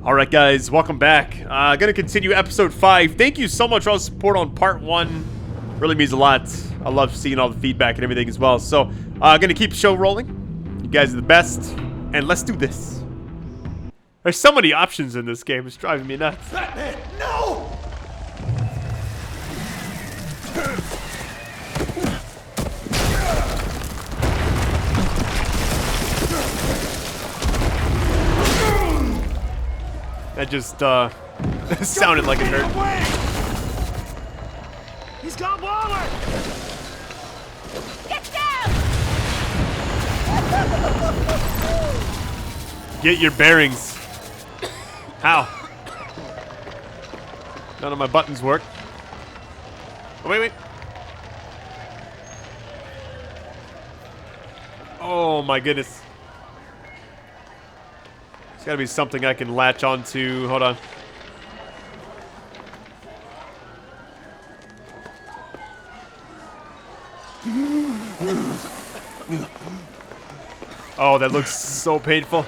Alright guys, welcome back. Gonna continue episode 5. Thank you so much for all the support on part 1. Really means a lot. I love seeing all the feedback and everything as well. So, gonna keep the show rolling. You guys are the best. And let's do this. There's so many options in this game, it's driving me nuts. Batman, no! That just, sounded like it hurt. He's got Waller! Get down! Get your bearings. How? None of my buttons work. Oh, wait. Oh my goodness. There's gotta be something I can latch onto. Hold on. Oh, that looks so painful.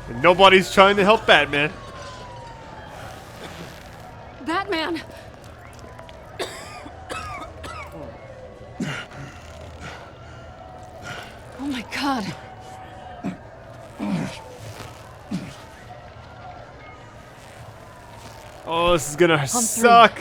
And nobody's trying to help Batman. Batman! Oh my God. Oh, this is gonna suck.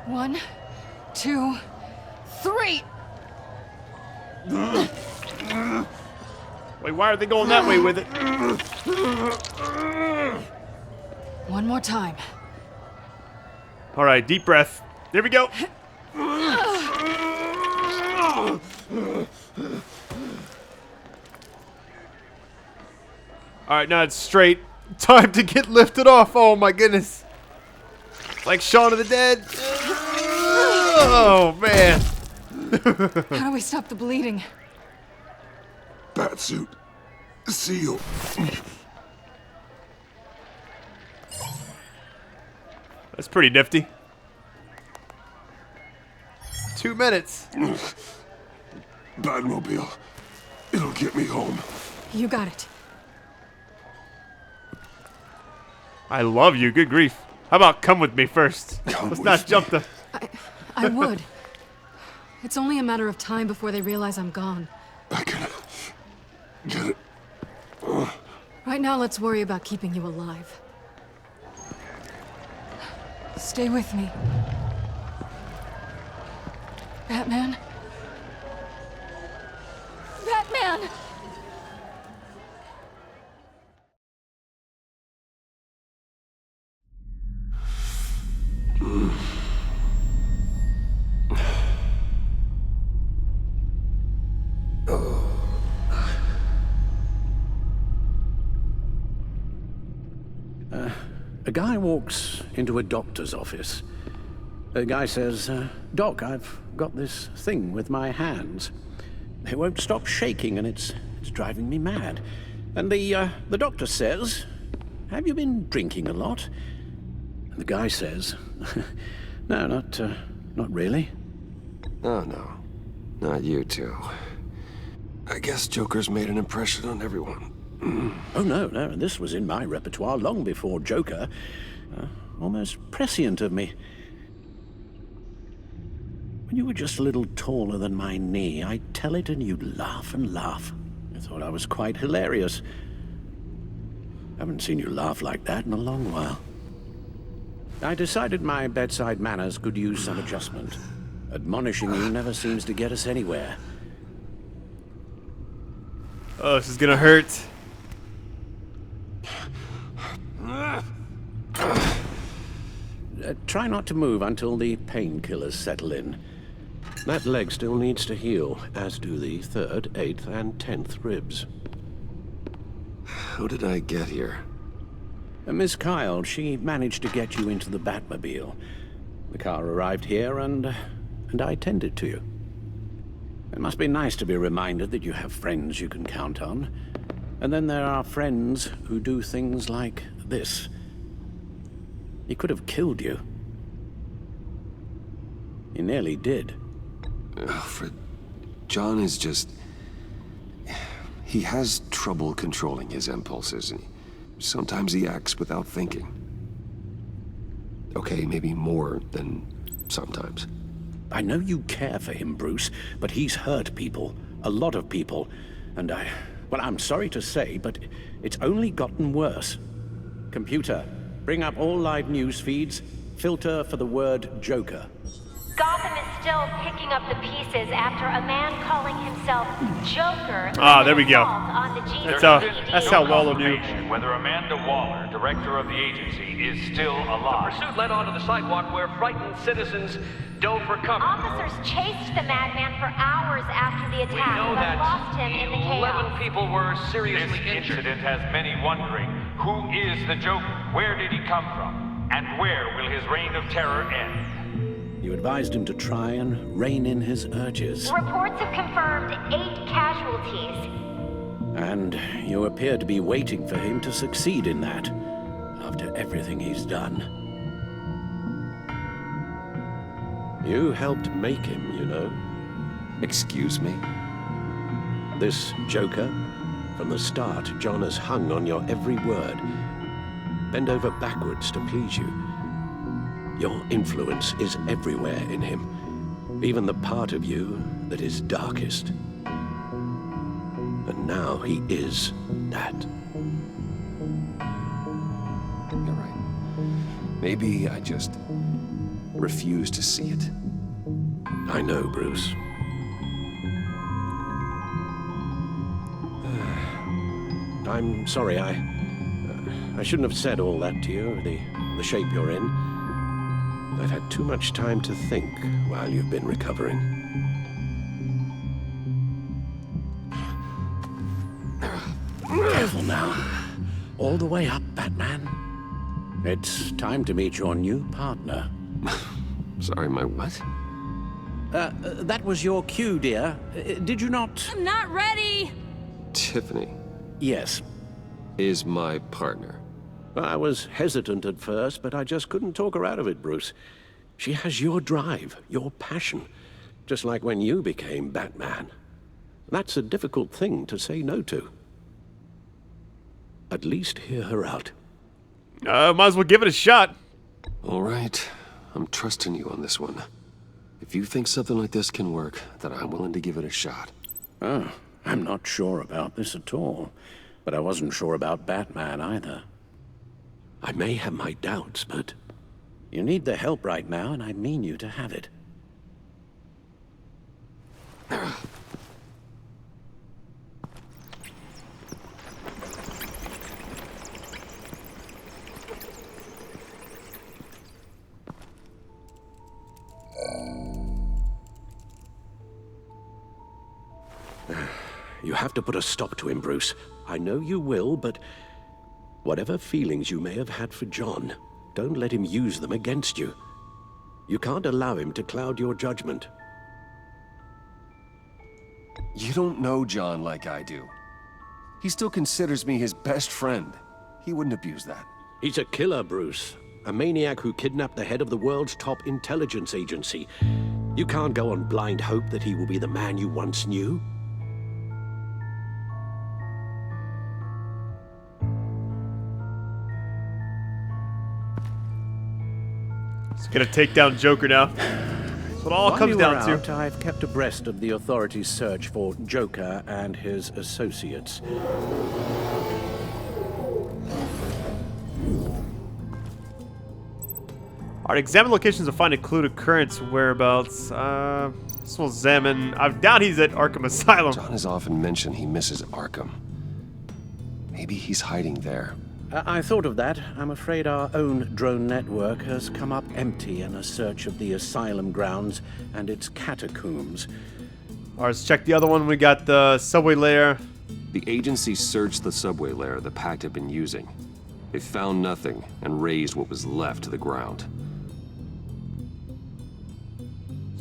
1, 2, 3. Wait, why are they going that way with it? One more time. All right, deep breath. There we go. All right, now it's straight. Time to get lifted off. Oh my goodness. Like Shaun of the Dead. Oh man. How do we stop the bleeding? Batsuit. Seal. That's pretty nifty. 2 minutes. Batmobile. It'll get me home. You got it. I love you. Good grief. How about come with me first? Let's not jump the... I would. It's only a matter of time before they realize I'm gone. I can get it. Right now, let's worry about keeping you alive. Stay with me. Batman? Batman! A guy walks into a doctor's office. The guy says, Doc, I've got this thing with my hands. They won't stop shaking and it's driving me mad. And the doctor says, have you been drinking a lot? And the guy says, no, not really. Oh, no. Not you two. I guess Joker's made an impression on everyone. Oh, no, this was in my repertoire long before Joker. Almost prescient of me. When you were just a little taller than my knee, I'd tell it and you'd laugh and laugh. I thought I was quite hilarious. Haven't seen you laugh like that in a long while. I decided my bedside manners could use some adjustment. Admonishing you never seems to get us anywhere. Oh, this is gonna hurt. Try not to move until the painkillers settle in. That leg still needs to heal, as do the 3rd, 8th, and 10th ribs. How did I get here? Miss Kyle, she managed to get you into the Batmobile. The car arrived here, and I tended to you. It must be nice to be reminded that you have friends you can count on. And then there are friends who do things like this. He could have killed you. He nearly did. Alfred, John is just... He has trouble controlling his impulses. Sometimes he acts without thinking. Okay, maybe more than sometimes. I know you care for him, Bruce, but he's hurt people. A lot of people. And well, I'm sorry to say, but it's only gotten worse. Computer, bring up all live news feeds. Filter for the word Joker. Gotham is still picking up the pieces after a man calling himself Joker. Ah, there we go. On the That's how Waller knew. Whether Amanda Waller, director of the agency, is still alive. The pursuit led onto the sidewalk where frightened citizens dove for cover. Officers chased the madman for hours after the attack, but lost him in the chaos. 11 people were seriously injured. This incident has many wondering, who is the Joker? Where did he come from? And where will his reign of terror end? You advised him to try and rein in his urges. Reports have confirmed 8 casualties. And you appear to be waiting for him to succeed in that, after everything he's done. You helped make him, you know. Excuse me? This Joker, from the start, John has hung on your every word. Bend over backwards to please you. Your influence is everywhere in him, even the part of you that is darkest. And now he is that. You're right. Maybe I just refuse to see it. I know, Bruce. I'm sorry, I shouldn't have said all that to you, the shape you're in. I've had too much time to think while you've been recovering. Careful now. All the way up, Batman. It's time to meet your new partner. Sorry, my what? That was your cue, dear. Did you not? I'm not ready! Tiffany Yes. is my partner. I was hesitant at first, but I just couldn't talk her out of it, Bruce. She has your drive, your passion, just like when you became Batman. That's a difficult thing to say no to. At least hear her out. Might as well give it a shot. All right, I'm trusting you on this one. If you think something like this can work, then I'm willing to give it a shot. Oh, I'm not sure about this at all, but I wasn't sure about Batman either. I may have my doubts, but you need the help right now, and I mean you to have it. You have to put a stop to him, Bruce. I know you will, but whatever feelings you may have had for John, don't let him use them against you. You can't allow him to cloud your judgment. You don't know John like I do. He still considers me his best friend. He wouldn't abuse that. He's a killer, Bruce. A maniac who kidnapped the head of the world's top intelligence agency. You can't go on blind hope that he will be the man you once knew. He's gonna take down Joker now. That's what all comes down to. Out, I've kept abreast of the authorities' search for Joker and his associates. Alright, examine locations to find a clue to Current's whereabouts. This will examine. I doubt he's at Arkham Asylum. John has often mentioned he misses Arkham. Maybe he's hiding there. I thought of that. I'm afraid our own drone network has come up empty in a search of the asylum grounds and its catacombs. Alright, let's check the other one. We got the subway layer. The agency searched the subway layer the Pact had been using. They found nothing and razed what was left to the ground.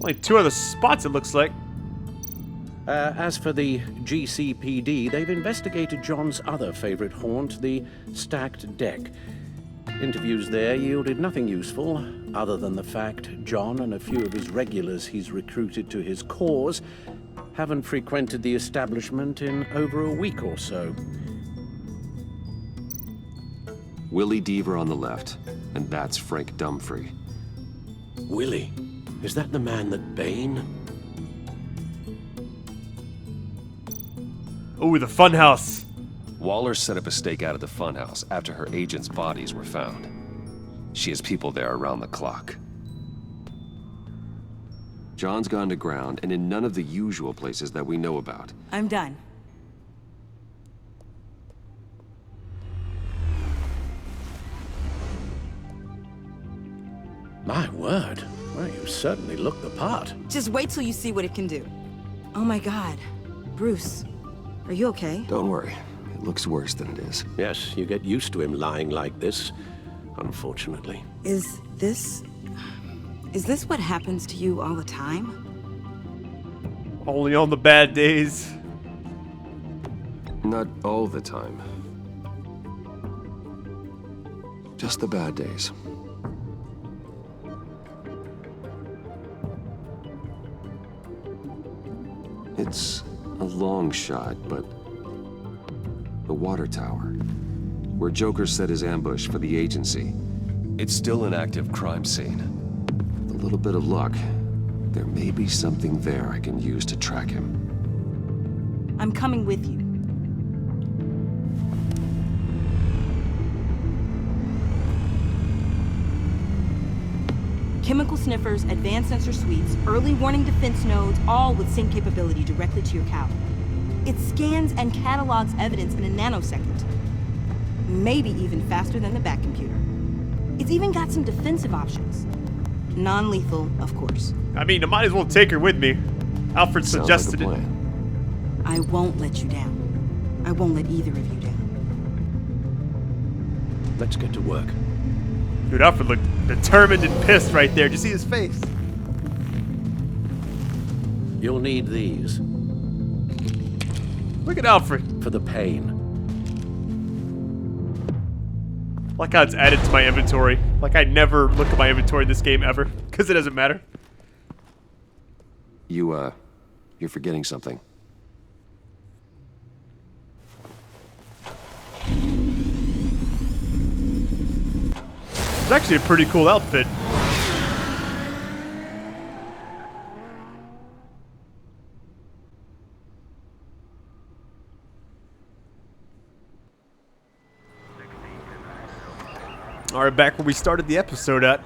Only 2 other spots, it looks like. As for the GCPD, they've investigated John's other favorite haunt, the stacked deck. Interviews there yielded nothing useful, other than the fact John and a few of his regulars he's recruited to his cause haven't frequented the establishment in over a week or so. Willie Deaver on the left, and that's Frank Dumfrey. Willie? Is that the man that Bane? Ooh, the funhouse. Waller set up a stakeout at the funhouse after her agents' bodies were found. She has people there around the clock. John's gone to ground, and in none of the usual places that we know about. I'm done. My word. Well, you certainly look the part. Just wait till you see what it can do. Oh my God. Bruce, are you okay? Don't worry. It looks worse than it is. Yes, you get used to him lying like this, unfortunately. Is this what happens to you all the time? Only on the bad days. Not all the time. Just the bad days. It's a long shot, but the water tower, where Joker set his ambush for the agency, it's still an active crime scene. With a little bit of luck, there may be something there I can use to track him. I'm coming with you. Chemical sniffers, advanced sensor suites, early warning defense nodes, all with sync capability directly to your cow. It scans and catalogs evidence in a nanosecond. Maybe even faster than the Bat computer. It's even got some defensive options. Non-lethal, of course. I mean, I might as well take her with me. Alfred Sounds suggested like a it. plan. I won't let you down. I won't let either of you down. Let's get to work. Dude, Alfred looked determined and pissed right there. Did you see his face? You'll need these Look at Alfred. for the pain. Like how it's added to my inventory. Like I never look at my inventory in this game ever. Because it doesn't matter. You're forgetting something. It's actually a pretty cool outfit. Alright, back where we started the episode at.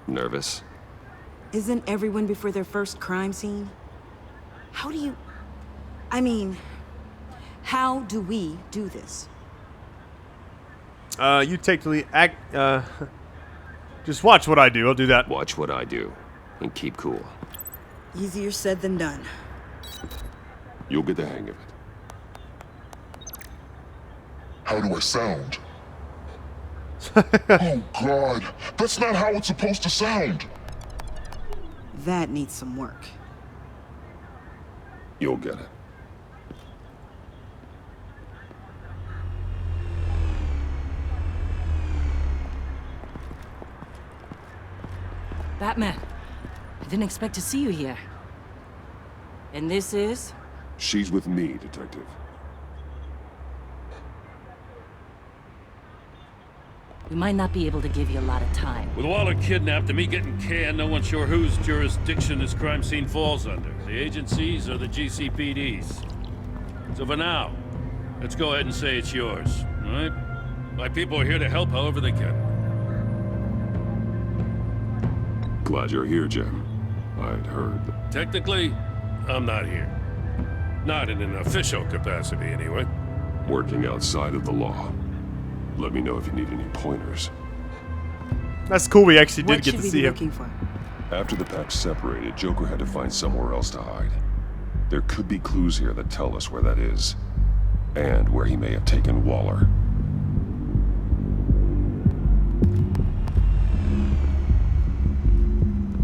Nervous? Isn't everyone before their first crime scene? How do you... how do we do this? You take the lead. Just watch what I do. I'll do that. Watch what I do, and keep cool. Easier said than done. You'll get the hang of it. How do I sound? Oh, God. That's not how it's supposed to sound. That needs some work. You'll get it. Batman, I didn't expect to see you here. And this is? She's with me, Detective. We might not be able to give you a lot of time. With Waller kidnapped and me getting canned, no one's sure whose jurisdiction this crime scene falls under. The agencies or the GCPD's. So for now, let's go ahead and say it's yours, all right? My people are here to help however they can. Glad you're here, Jim. I'd heard. Technically, I'm not here. Not in an official capacity, anyway. Working outside of the law. Let me know if you need any pointers. That's cool. We actually did What get should to we see be him. looking for? After the Pact separated, Joker had to find somewhere else to hide. There could be clues here that tell us where that is. and where he may have taken Waller.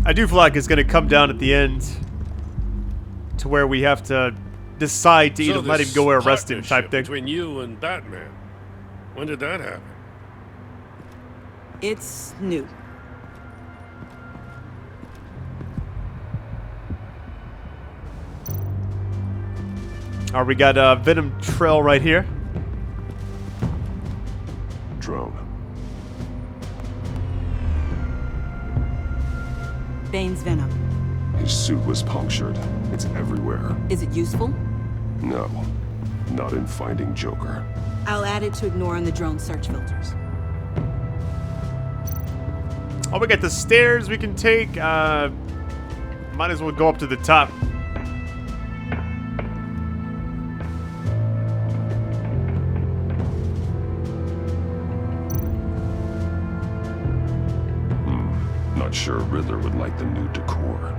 I do feel like it's going to come down at the end to where we have to decide to either let him go or arrest him type thing. Between you and Batman. When did that happen? It's new. Alright, we got a Venom trail right here. Drone. Bane's venom. His suit was punctured. It's everywhere. Is it useful? No, not in finding Joker. I'll add it to ignore on the drone search filters. Oh, we got the stairs we can take. Might as well go up to the top. Not sure Riddler would like the new decor.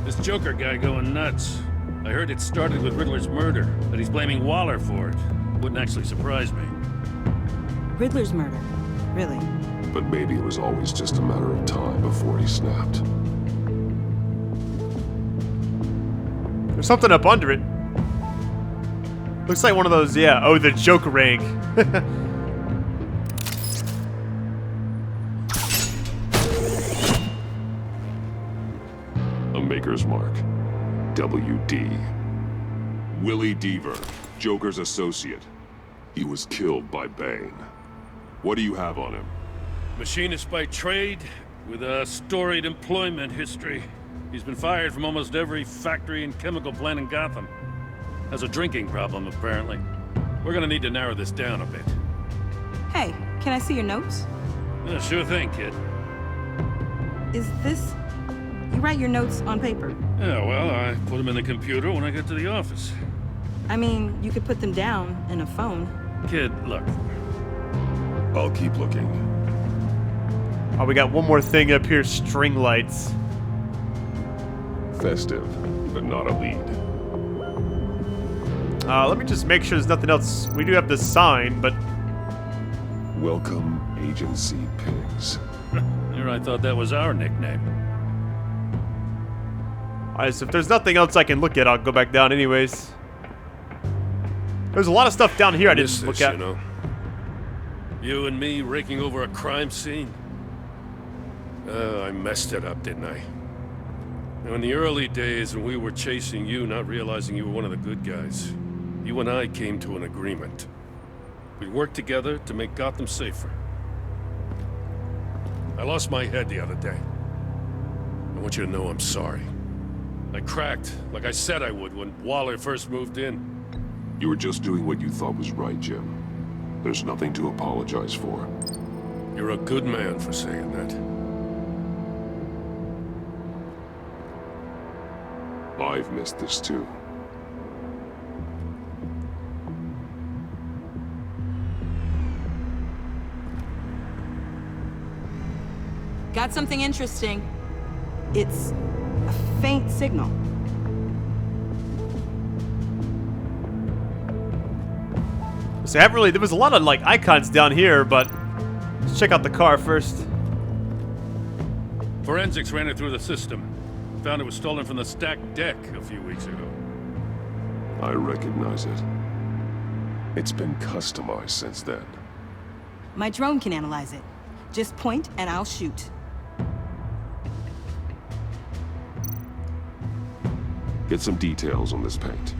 This Joker guy going nuts. I heard it started with Riddler's murder, but he's blaming Waller for it. Wouldn't actually surprise me. Riddler's murder? Really? But maybe it was always just a matter of time before he snapped. There's something up under it. Looks like one of those, yeah. Oh, the Joker ring. A Maker's Mark. W.D. Willie Deaver, Joker's associate. He was killed by Bane. What do you have on him? Machinist by trade, with a storied employment history. He's been fired from almost every factory and chemical plant in Gotham. Has a drinking problem, apparently. We're gonna need to narrow this down a bit. Hey, can I see your notes? Yeah, sure thing, kid. Is this... You write your notes on paper? Yeah, well, I put them in the computer when I get to the office. I mean, you could put them down in a phone. Kid, look. I'll keep looking. Oh, we got one more thing up here. String lights. Festive, but not a lead. Let me just make sure there's nothing else. We do have the sign, but... Welcome, Agency Pigs. Here, I thought that was our nickname. Alright, so if there's nothing else I can look at, I'll go back down anyways. There's a lot of stuff down here I didn't look at. You know? You and me raking over a crime scene? I messed it up, didn't I? Now, in the early days when we were chasing you, not realizing you were one of the good guys, you and I came to an agreement. We'd work together to make Gotham safer. I lost my head the other day. I want you to know I'm sorry. I cracked, like I said I would when Waller first moved in. You were just doing what you thought was right, Jim. There's nothing to apologize for. You're a good man for saying that. I've missed this too. Got something interesting. It's a faint signal. So I haven't really, there was a lot of like icons down here, but let's check out the car first. Forensics ran it through the system. Found it was stolen from the stacked deck a few weeks ago. I recognize it. It's been customized since then. My drone can analyze it. Just point and I'll shoot. Get some details on this paint.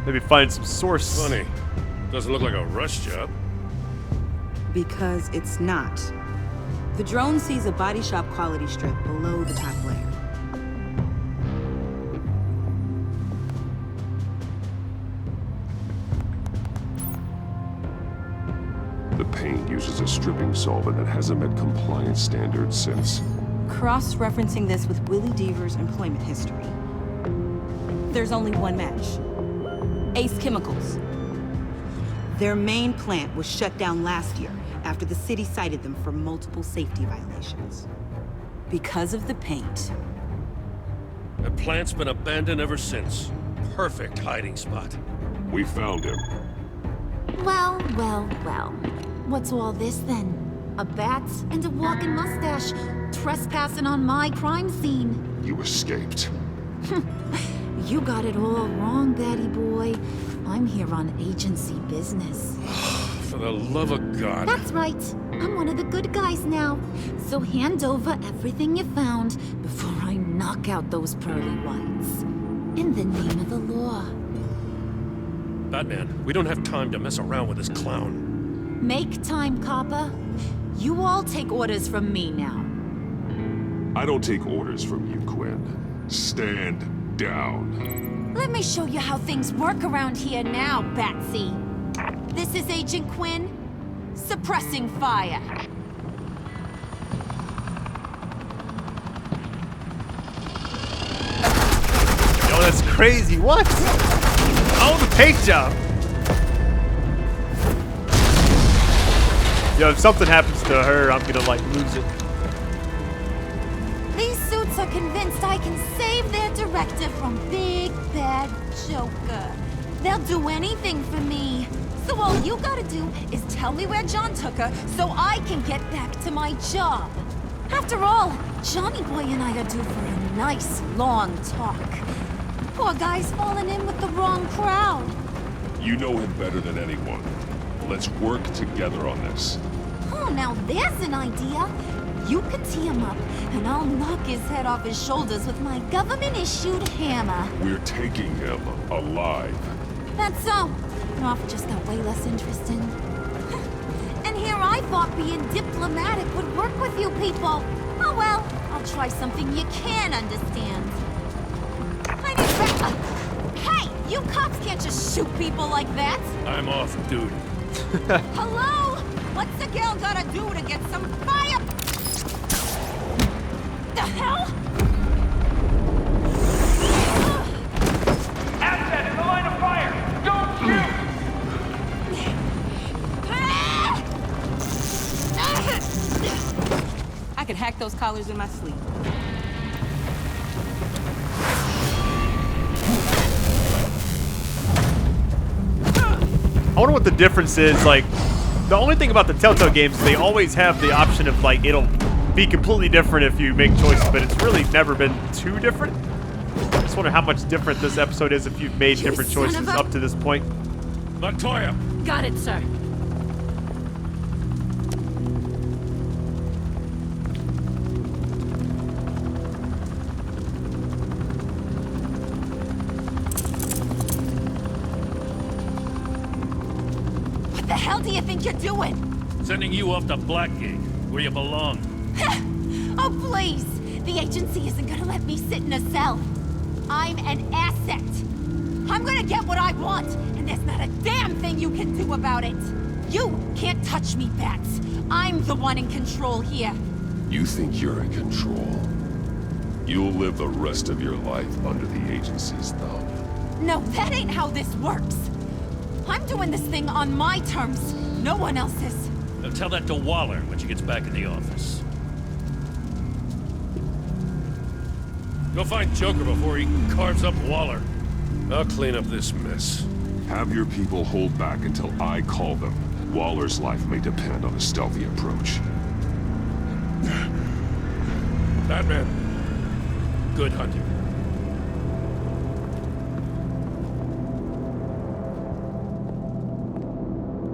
Maybe find some source. Funny. Doesn't look like a rush job. Because it's not. The drone sees a body shop quality strip below the top layer. The paint uses a stripping solvent that hasn't met compliance standards since. Cross-referencing this with Willie Deaver's employment history. There's only one match. Ace Chemicals. Their main plant was shut down last year after the city cited them for multiple safety violations. Because of the paint. The plant's been abandoned ever since. perfect hiding spot. We found him. Well, well, well. What's all this then? A bat and a walking mustache trespassing on my crime scene. You escaped. You got it all wrong, Batty boy. I'm here on agency business. For the love of God. That's right. I'm one of the good guys now. So hand over everything you found before I knock out those pearly whites. In the name of the law. Batman, we don't have time to mess around with this clown. Make time, copper. You all take orders from me now. I don't take orders from you, Quinn. Stand down. Let me show you how things work around here now, Batsy. This is Agent Quinn, suppressing fire. Yo, that's crazy. What? Oh, the paint job. Yo, if something happens to her, I'm gonna, like, lose it. These suits are convinced I can save their director from Big Bad Joker. They'll do anything for me. So all you gotta do is tell me where John took her so I can get back to my job. After all, Johnny Boy and I are due for a nice, long talk. Poor guy's fallen in with the wrong crowd. You know him better than anyone. Let's work together on this. Oh, now there's an idea. You can tee him up, and I'll knock his head off his shoulders with my government-issued hammer. We're taking him alive. That's so. Off just got way less interesting. And here I thought being diplomatic would work with you people. Oh well, I'll try something you can understand. I need backup. Hey, you cops can't just shoot people like that. I'm off duty. Hello? What's a girl gotta do to get some fire? The hell? Asset in the line of fire! Don't shoot! I could hack those collars in my sleep. I wonder what the difference is. Like, the only thing about the Telltale games is they always have the option of, like, it'll be completely different if you make choices, but it's really never been too different. I just wonder how much different this episode is if you've made different choices up to this point. Montoya! Got it, sir. What the hell do you think you're doing? Sending you off to Blackgate, where you belong. Oh, please! The agency isn't gonna let me sit in a cell. I'm an asset. I'm gonna get what I want, and there's not a damn thing you can do about it. You can't touch me, Bats. I'm the one in control here. You think you're in control? You'll live the rest of your life under the agency's thumb. No, that ain't how this works. I'm doing this thing on my terms. No one else's. Now tell that to Waller when she gets back in the office. Go find Joker before he carves up Waller. I'll clean up this mess. Have your people hold back until I call them. Waller's life may depend on a stealthy approach. Batman, good hunting.